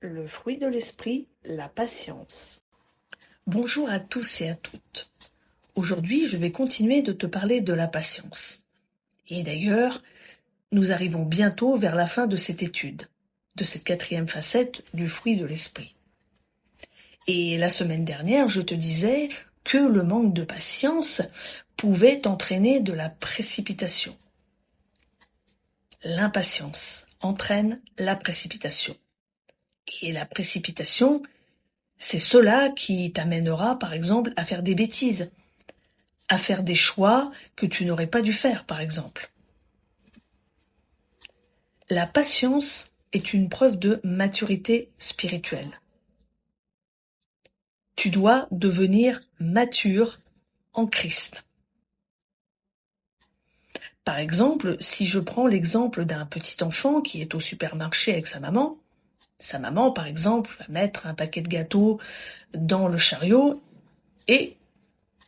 Le fruit de l'esprit, la patience. Bonjour à tous et à toutes. Aujourd'hui, je vais continuer de te parler de la patience. Et d'ailleurs, nous arrivons bientôt vers la fin de cette étude, de cette 4e facette du fruit de l'esprit. Et la semaine dernière, je te disais que le manque de patience pouvait entraîner de la précipitation. L'impatience entraîne la précipitation. Et la précipitation, c'est cela qui t'amènera, par exemple, à faire des bêtises, à faire des choix que tu n'aurais pas dû faire, par exemple. La patience est une preuve de maturité spirituelle. Tu dois devenir mature en Christ. Par exemple, si je prends l'exemple d'un petit enfant qui est au supermarché avec sa maman, par exemple, va mettre un paquet de gâteaux dans le chariot et,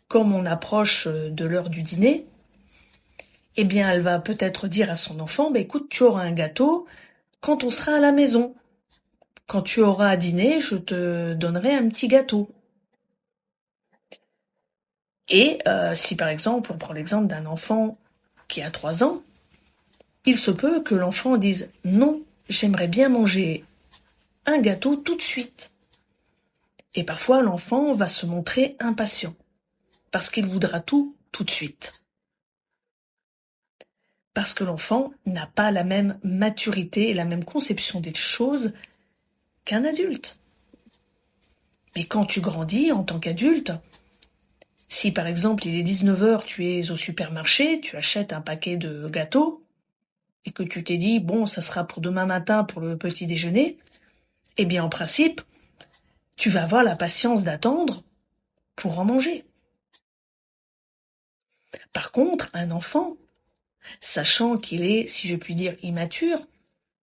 comme on approche de l'heure du dîner, eh bien, elle va peut-être dire à son enfant, écoute, tu auras un gâteau quand on sera à la maison. Quand tu auras à dîner, je te donnerai un petit gâteau. Et si par exemple, on prend l'exemple d'un enfant qui a 3 ans, il se peut que l'enfant dise non, j'aimerais bien manger un gâteau tout de suite. Et parfois, l'enfant va se montrer impatient, parce qu'il voudra tout de suite. Parce que l'enfant n'a pas la même maturité et la même conception des choses qu'un adulte. Mais quand tu grandis en tant qu'adulte, si par exemple il est 19h, tu es au supermarché, tu achètes un paquet de gâteaux, et que tu t'es dit, bon, ça sera pour demain matin pour le petit déjeuner, eh bien en principe, tu vas avoir la patience d'attendre pour en manger. Par contre, un enfant, sachant qu'il est, si je puis dire, immature,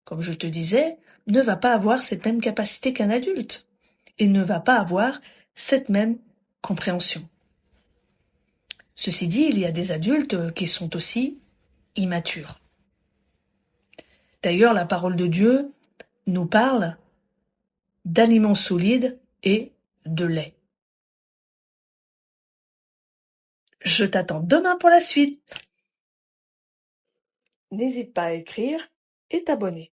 comme je te disais, ne va pas avoir cette même capacité qu'un adulte, et ne va pas avoir cette même compréhension. Ceci dit, il y a des adultes qui sont aussi immatures. D'ailleurs, la parole de Dieu nous parle d'aliments solides et de lait. Je t'attends demain pour la suite. N'hésite pas à écrire et t'abonner.